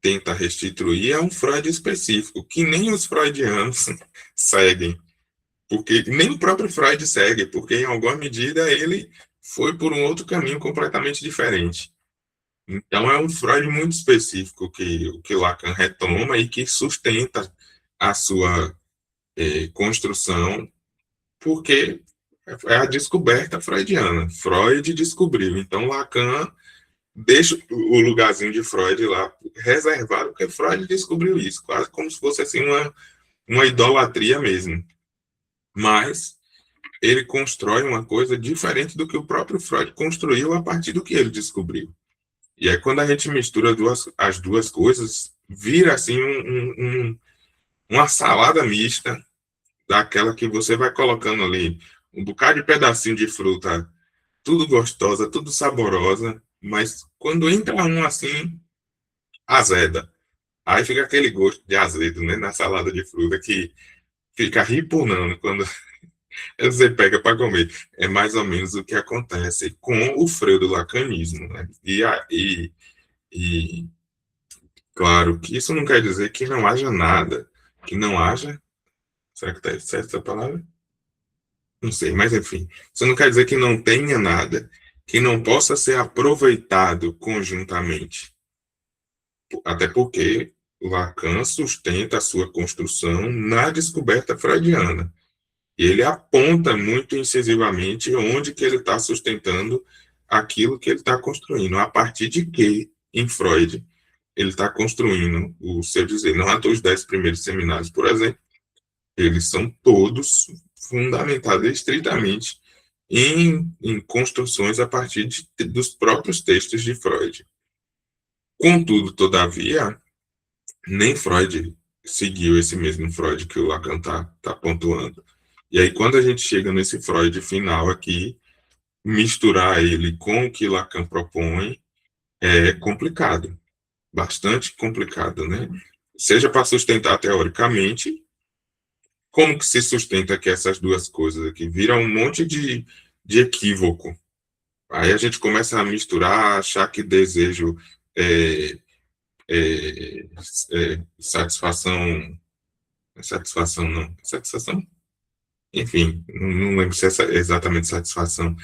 tenta restituir é um Freud específico, que nem os freudianos seguem, porque nem o próprio Freud segue, porque em alguma medida ele foi por um outro caminho completamente diferente. Então é um Freud muito específico que o que Lacan retoma e que sustenta a sua construção, porque é a descoberta freudiana. Freud descobriu, então Lacan deixa o lugarzinho de Freud lá reservado, porque Freud descobriu isso, quase como se fosse assim uma idolatria mesmo. Mas ele constrói uma coisa diferente do que o próprio Freud construiu a partir do que ele descobriu. E aí, quando a gente mistura as duas coisas, vira assim uma salada mista, daquela que você vai colocando ali um bocado de pedacinho de fruta, tudo gostosa, tudo saborosa, mas quando entra um assim, azeda. Aí fica aquele gosto de azedo, né, na salada de fruta que fica ripunando Você pega para comer. É mais ou menos o que acontece com o freio do lacanismo, né? E claro que isso não quer dizer que não haja nada, que não haja. Será que está certa essa palavra? Não sei, mas enfim. Isso não quer dizer que não tenha nada, que não possa ser aproveitado conjuntamente. Até porque Lacan sustenta a sua construção na descoberta freudiana. E ele aponta muito incisivamente onde que ele está sustentando aquilo que ele está construindo, a partir de que, em Freud, ele está construindo o seu dizer. Não há os 10 primeiros seminários, por exemplo, eles são todos fundamentados estritamente em construções a partir dos próprios textos de Freud. Contudo, todavia, nem Freud seguiu esse mesmo Freud que o Lacan está pontuando. E aí, quando a gente chega nesse Freud final aqui, misturar ele com o que Lacan propõe é complicado, bastante complicado, né? Seja para sustentar teoricamente, como que se sustenta que essas duas coisas aqui viram um monte de equívoco. Aí a gente começa a misturar, achar que desejo é, é, satisfação, satisfação não, satisfação, enfim, não lembro se é exatamente satisfação,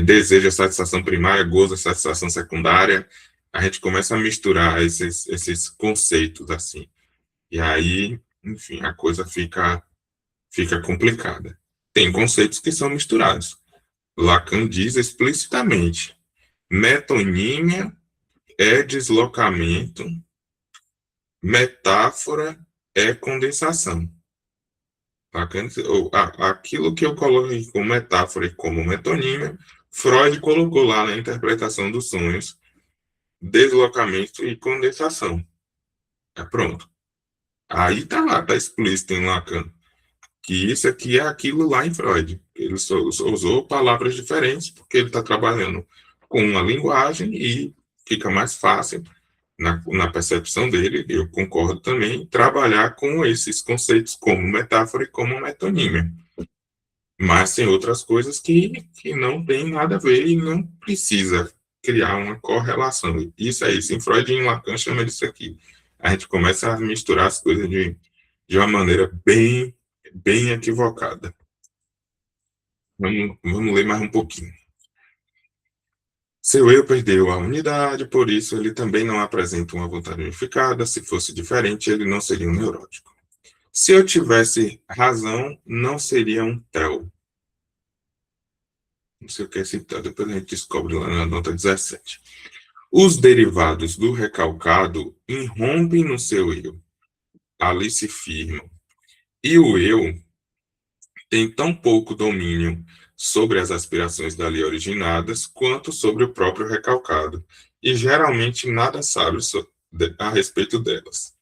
desejo a satisfação primária, gozo a satisfação secundária, a gente começa a misturar esses conceitos assim, e aí, enfim, a coisa fica complicada. Tem conceitos que são misturados. Lacan diz explicitamente, metonímia é deslocamento, metáfora é condensação. Aquilo que eu coloquei como metáfora e como metonímia, Freud colocou lá na interpretação dos sonhos, deslocamento e condensação. É pronto. Aí está lá, está explícito em Lacan, que isso aqui é aquilo lá em Freud. Ele só usou palavras diferentes, porque ele está trabalhando com uma linguagem e fica mais fácil, na percepção dele, eu concordo também, trabalhar com esses conceitos como metáfora e como metonímia. Mas tem outras coisas que não tem nada a ver e não precisa criar uma correlação. Isso é isso. Em Freud e em Lacan chama disso aqui. A gente começa a misturar as coisas de uma maneira bem equivocada. Vamos ler mais um pouquinho. Seu eu perdeu a unidade, por isso ele também não apresenta uma vontade unificada. Se fosse diferente, ele não seria um neurótico. Se eu tivesse razão, não seria um TEL. Não sei o que é esse TEL, depois a gente descobre lá na nota 17. Os derivados do recalcado irrompem no seu eu. Ali se firmam. E o eu tem tão pouco domínio sobre as aspirações dali originadas quanto sobre o próprio recalcado, e geralmente nada sabe a respeito delas.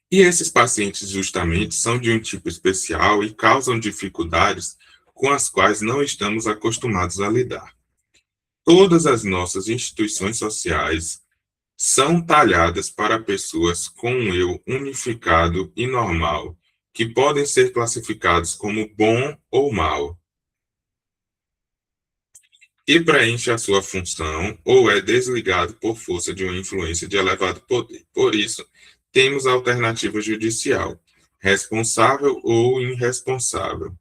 E esses pacientes justamente são de um tipo especial e causam dificuldades com as quais não estamos acostumados a lidar. Todas as nossas instituições sociais são talhadas para pessoas com um eu unificado e normal, que podem ser classificados como bom ou mal, e preenche a sua função ou é desligado por força de uma influência de elevado poder. Por isso, temos a alternativa judicial, responsável ou irresponsável.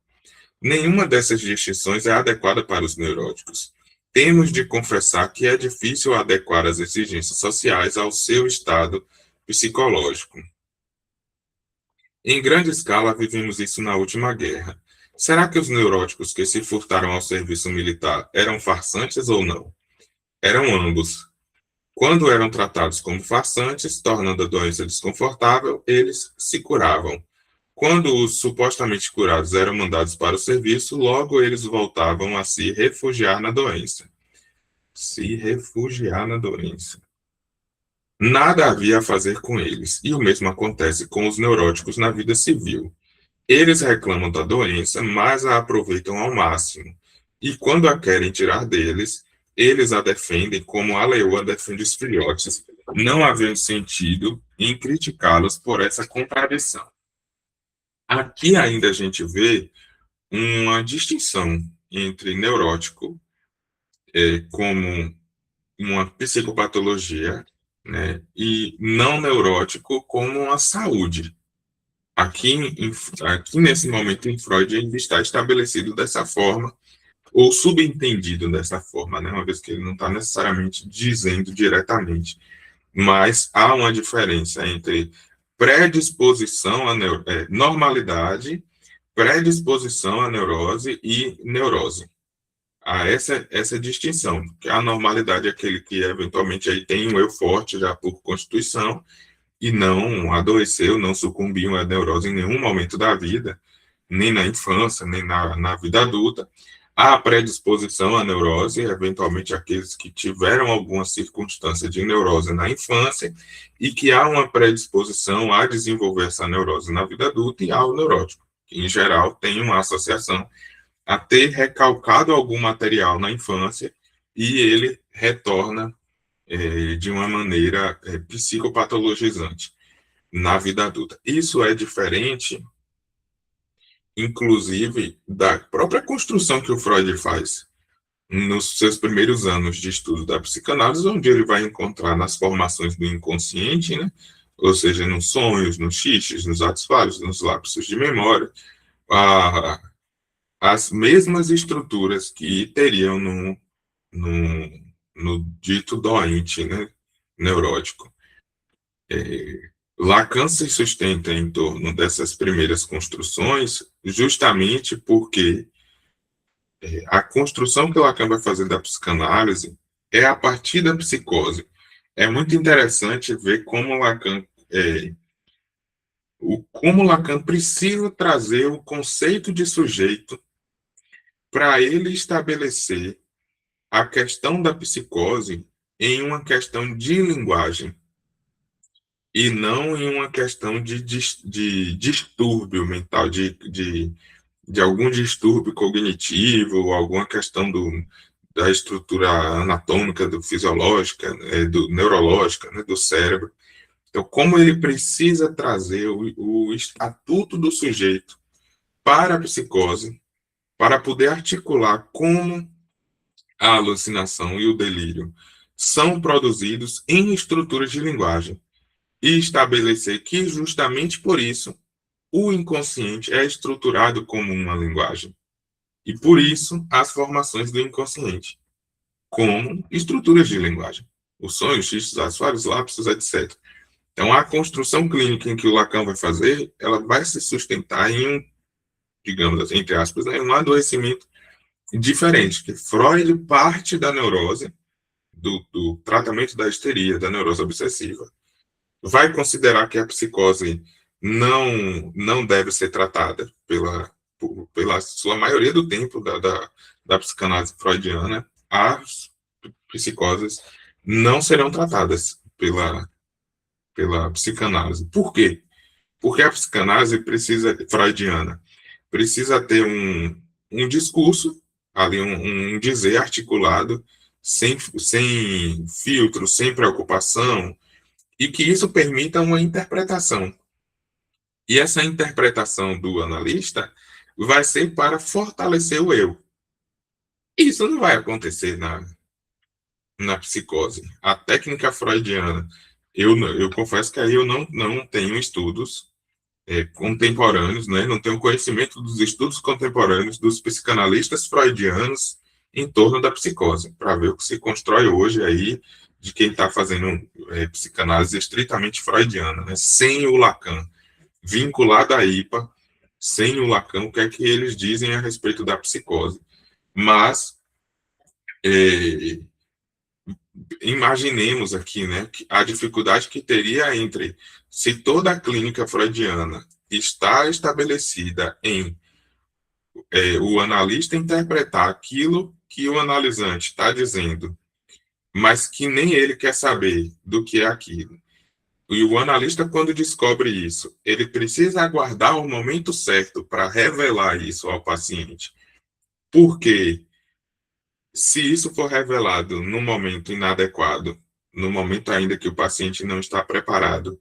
Nenhuma dessas distinções é adequada para os neuróticos. Temos de confessar que é difícil adequar as exigências sociais ao seu estado psicológico. Em grande escala, vivemos isso na última guerra. Será que os neuróticos que se furtaram ao serviço militar eram farsantes ou não? Eram ambos. Quando eram tratados como farsantes, tornando a doença desconfortável, eles se curavam. Quando os supostamente curados eram mandados para o serviço, logo eles voltavam a se refugiar na doença. Se refugiar na doença. Nada havia a fazer com eles, e o mesmo acontece com os neuróticos na vida civil. Eles reclamam da doença, mas a aproveitam ao máximo. E quando a querem tirar deles, eles a defendem como a leoa defende os filhotes, não havendo sentido em criticá-los por essa contradição. Aqui ainda a gente vê uma distinção entre neurótico como uma psicopatologia, né, e não neurótico como uma saúde. Aqui nesse momento em Freud ainda está estabelecido dessa forma, ou subentendido dessa forma, né, uma vez que ele não está necessariamente dizendo diretamente, mas há uma diferença entre predisposição à normalidade, predisposição à neurose e neurose. Há essa distinção, que a normalidade é aquele que eventualmente aí tem um eu forte já por constituição e não adoeceu, não sucumbiu à neurose em nenhum momento da vida, nem na infância, nem na vida adulta. Há predisposição à neurose, eventualmente aqueles que tiveram alguma circunstância de neurose na infância e que há uma predisposição a desenvolver essa neurose na vida adulta e há o neurótico, que em geral tem uma associação a ter recalcado algum material na infância e ele retorna de uma maneira psicopatologizante na vida adulta. Isso é diferente, inclusive, da própria construção que o Freud faz nos seus primeiros anos de estudo da psicanálise, onde ele vai encontrar nas formações do inconsciente, né? Ou seja, nos sonhos, nos xixes, nos atos falhos, nos lapsos de memória, a, as mesmas estruturas que teriam no, no dito doente, né, neurótico. Lacan se sustenta em torno dessas primeiras construções justamente porque a construção que Lacan vai fazer da psicanálise é a partir da psicose. É muito interessante ver como Lacan precisa trazer o conceito de sujeito para ele estabelecer a questão da psicose em uma questão de linguagem e não em uma questão de distúrbio mental, de algum distúrbio cognitivo, ou alguma questão da estrutura anatômica, do fisiológica, do neurológica, né, do cérebro. Então, como ele precisa trazer o estatuto do sujeito para a psicose, para poder articular como a alucinação e o delírio são produzidos em estruturas de linguagem e estabelecer que, justamente por isso, o inconsciente é estruturado como uma linguagem. E por isso, as formações do inconsciente, como estruturas de linguagem. Os sonhos, xistos, as vários lapsos, etc. Então, a construção clínica em que o Lacan vai fazer, ela vai se sustentar em um, digamos assim, entre aspas, né, um adoecimento diferente, que Freud parte da neurose, do tratamento da histeria, da neurose obsessiva, vai considerar que a psicose não deve ser tratada pela sua maioria do tempo da psicanálise freudiana, as psicoses não serão tratadas pela psicanálise. Por quê? Porque a psicanálise freudiana precisa ter um discurso, ali um dizer articulado, sem filtro, sem preocupação, e que isso permita uma interpretação. E essa interpretação do analista vai ser para fortalecer o eu. Isso não vai acontecer na psicose. A técnica freudiana, eu confesso que aí eu não tenho estudos contemporâneos, né? Não tenho conhecimento dos estudos contemporâneos dos psicanalistas freudianos em torno da psicose, para ver o que se constrói hoje aí de quem está fazendo psicanálise estritamente freudiana, né? Sem o Lacan, vinculado à IPA, sem o Lacan, o que é que eles dizem a respeito da psicose. Mas imaginemos aqui, né, a dificuldade que teria entre se toda a clínica freudiana está estabelecida em o analista interpretar aquilo que o analisante está dizendo, mas que nem ele quer saber do que é aquilo. E o analista, quando descobre isso, ele precisa aguardar o momento certo para revelar isso ao paciente. Porque se isso for revelado no momento inadequado, no momento ainda que o paciente não está preparado,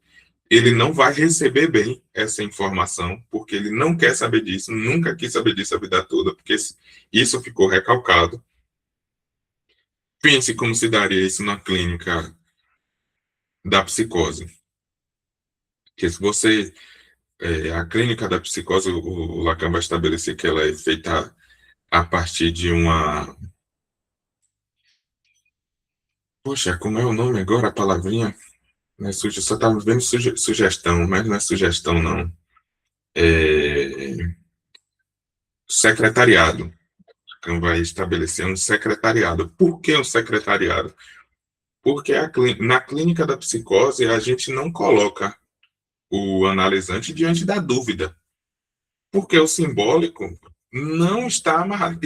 ele não vai receber bem essa informação, porque ele não quer saber disso, nunca quis saber disso a vida toda, porque isso ficou recalcado. Pense como se daria isso na clínica da psicose. Que se você, a clínica da psicose, o Lacan vai estabelecer que ela é feita a partir de uma... Poxa, como é o nome agora, a palavrinha? Não é só estava vendo sugestão, mas não é sugestão, não. É secretariado. Então, vai estabelecer um secretariado. Por que um secretariado? Porque na clínica da psicose, a gente não coloca o analisante diante da dúvida. Porque o simbólico não está amarrado,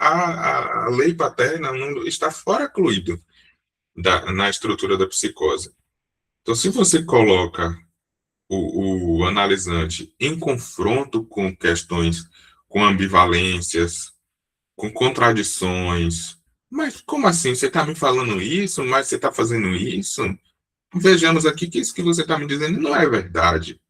a lei paterna não, está fora incluído na estrutura da psicose. Então, se você coloca o analisante em confronto com questões, com ambivalências, com contradições. Mas como assim? Você está me falando isso, mas você está fazendo isso? Vejamos aqui que isso que você está me dizendo não é verdade.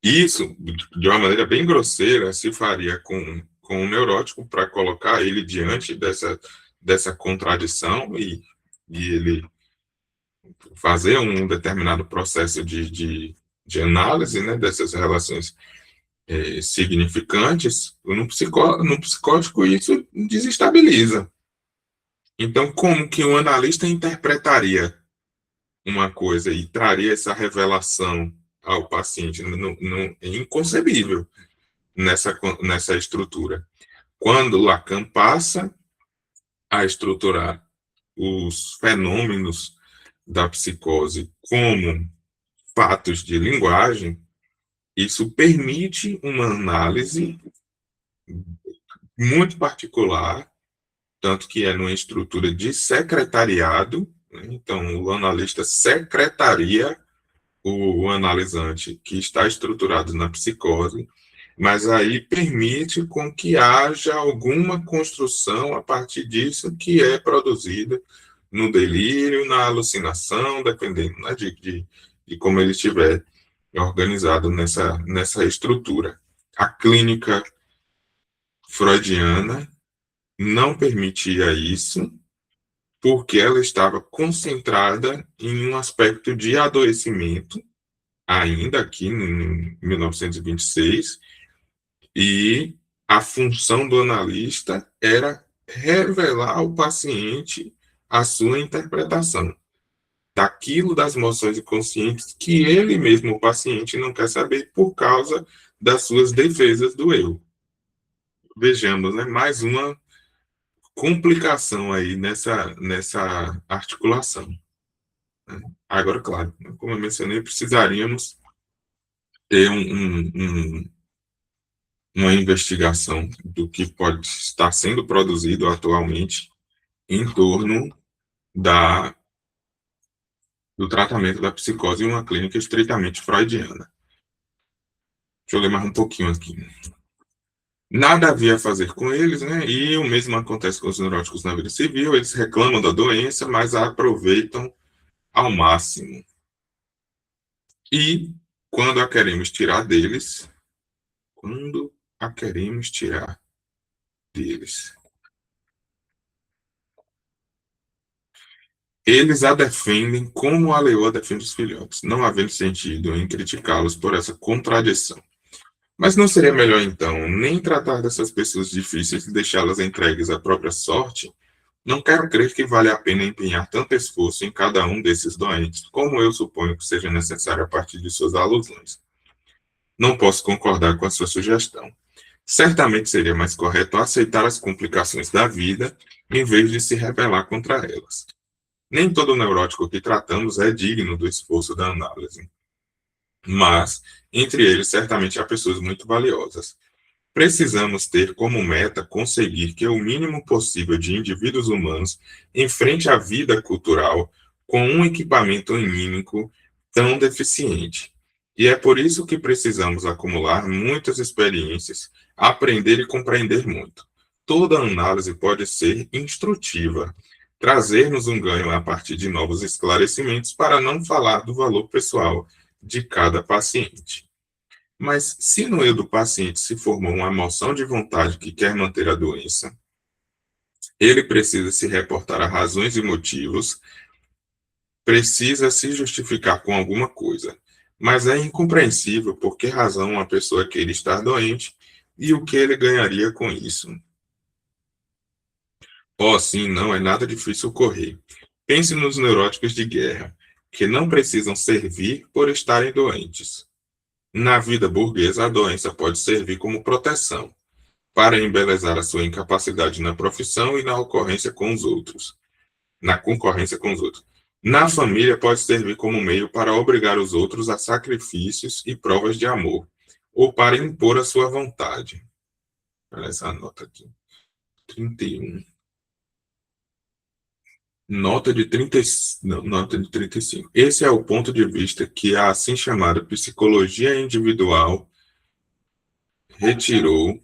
Isso, de uma maneira bem grosseira, se faria com o neurótico para colocar ele diante dessa contradição e ele fazer um determinado processo de análise, né, dessas relações significantes. No psicótico isso desestabiliza. Então, como que o analista interpretaria uma coisa e traria essa revelação ao paciente? É inconcebível nessa estrutura. Quando Lacan passa a estruturar os fenômenos da psicose como fatos de linguagem, isso permite uma análise muito particular, tanto que é numa estrutura de secretariado, né? Então, o analista secretaria o analisante que está estruturado na psicose, mas aí permite com que haja alguma construção a partir disso que é produzida no delírio, na alucinação, dependendo, né, de como ele estiver organizado nessa estrutura. A clínica freudiana não permitia isso, porque ela estava concentrada em um aspecto de adoecimento, ainda aqui em 1926, e a função do analista era revelar ao paciente a sua interpretação daquilo das emoções inconscientes que ele mesmo, o paciente, não quer saber por causa das suas defesas do eu. Vejamos, né, mais uma complicação aí nessa articulação. Agora, claro, como eu mencionei, precisaríamos ter uma investigação do que pode estar sendo produzido atualmente em torno do tratamento da psicose em uma clínica estritamente freudiana. Deixa eu ler mais um pouquinho aqui. Nada havia a fazer com eles, né? E o mesmo acontece com os neuróticos na vida civil, eles reclamam da doença, mas a aproveitam ao máximo. E quando a queremos tirar deles, eles a defendem como a leoa defende os filhotes, não havendo sentido em criticá-los por essa contradição. Mas não seria melhor, então, nem tratar dessas pessoas difíceis e deixá-las entregues à própria sorte? Não quero crer que vale a pena empenhar tanto esforço em cada um desses doentes, como eu suponho que seja necessário a partir de suas alusões. Não posso concordar com a sua sugestão. Certamente seria mais correto aceitar as complicações da vida em vez de se rebelar contra elas. Nem todo neurótico que tratamos é digno do esforço da análise. Mas, entre eles, certamente há pessoas muito valiosas. Precisamos ter como meta conseguir que o mínimo possível de indivíduos humanos enfrente a vida cultural com um equipamento anímico tão deficiente. E é por isso que precisamos acumular muitas experiências, aprender e compreender muito. Toda análise pode ser instrutiva, trazer-nos um ganho a partir de novos esclarecimentos, para não falar do valor pessoal de cada paciente. Mas se no eu do paciente se formou uma emoção de vontade que quer manter a doença, ele precisa se reportar a razões e motivos, precisa se justificar com alguma coisa. Mas é incompreensível por que razão uma pessoa queira estar doente e o que ele ganharia com isso. Oh, sim, não é nada difícil ocorrer. Pense nos neuróticos de guerra, que não precisam servir por estarem doentes. Na vida burguesa, a doença pode servir como proteção, para embelezar a sua incapacidade na profissão e na ocorrência com os outros, na concorrência com os outros. Na família, pode servir como meio para obrigar os outros a sacrifícios e provas de amor, ou para impor a sua vontade. Olha essa nota aqui. 31. Nota de 35. Esse é o ponto de vista que a assim chamada psicologia individual retirou.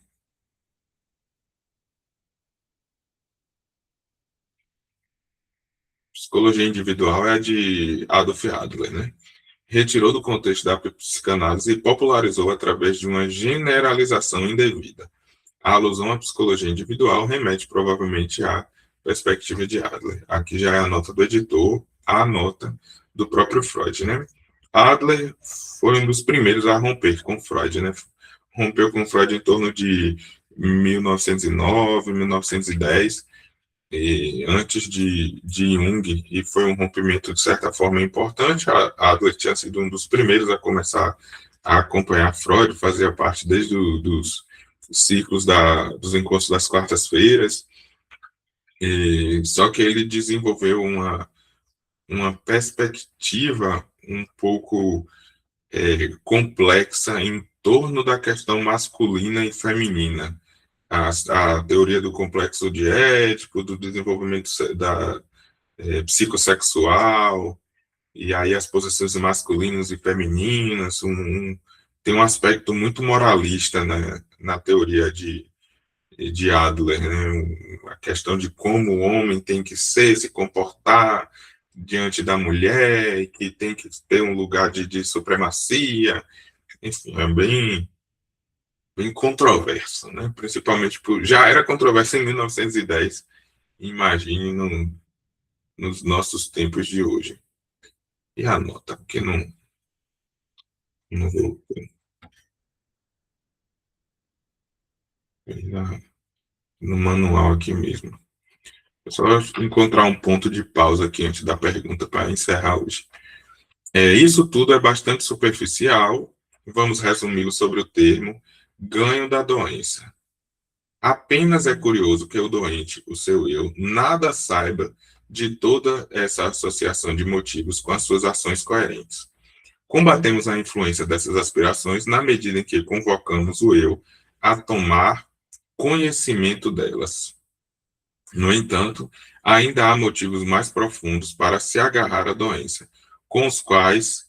Psicologia individual é a de Adolf Adler, né? Retirou do contexto da psicanálise e popularizou através de uma generalização indevida. A alusão à psicologia individual remete provavelmente à perspectiva de Adler. Aqui já é a nota do editor, a nota do próprio Freud, né? Adler foi um dos primeiros a romper com Freud, né? Rompeu com Freud em torno de 1909, 1910, antes de Jung, e foi um rompimento, de certa forma, importante. Adler tinha sido um dos primeiros a começar a acompanhar Freud, fazia parte desde dos ciclos dos encontros das quartas-feiras, só que ele desenvolveu uma perspectiva um pouco complexa em torno da questão masculina e feminina. A teoria do complexo de Édipo, do desenvolvimento da psicossexual, e aí as posições masculinas e femininas, tem um aspecto muito moralista, né, na teoria de Adler, né, a questão de como o homem tem que ser, se comportar diante da mulher, e que tem que ter um lugar de supremacia, enfim, é bem controverso, né? Principalmente já era controverso em 1910, imagine nos nossos tempos de hoje. E a nota, porque não vou no manual aqui mesmo. É só encontrar um ponto de pausa aqui antes da pergunta para encerrar hoje. Isso tudo é bastante superficial. Vamos resumi-lo sobre o termo ganho da doença. Apenas é curioso que o doente, o seu eu, nada saiba de toda essa associação de motivos com as suas ações coerentes. Combatemos a influência dessas aspirações na medida em que convocamos o eu a tomar conhecimento delas. No entanto, ainda há motivos mais profundos para se agarrar à doença, com os quais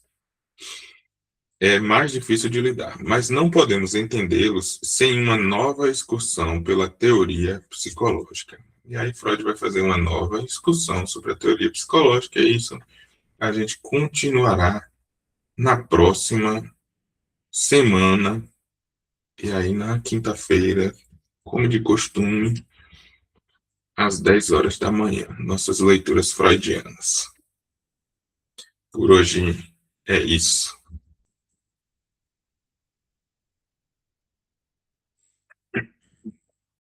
é mais difícil de lidar, mas não podemos entendê-los sem uma nova excursão pela teoria psicológica. E aí Freud vai fazer uma nova excursão sobre a teoria psicológica, e isso a gente continuará na próxima semana, e aí na quinta-feira, como de costume, às 10 horas da manhã, nossas leituras freudianas. Por hoje é isso.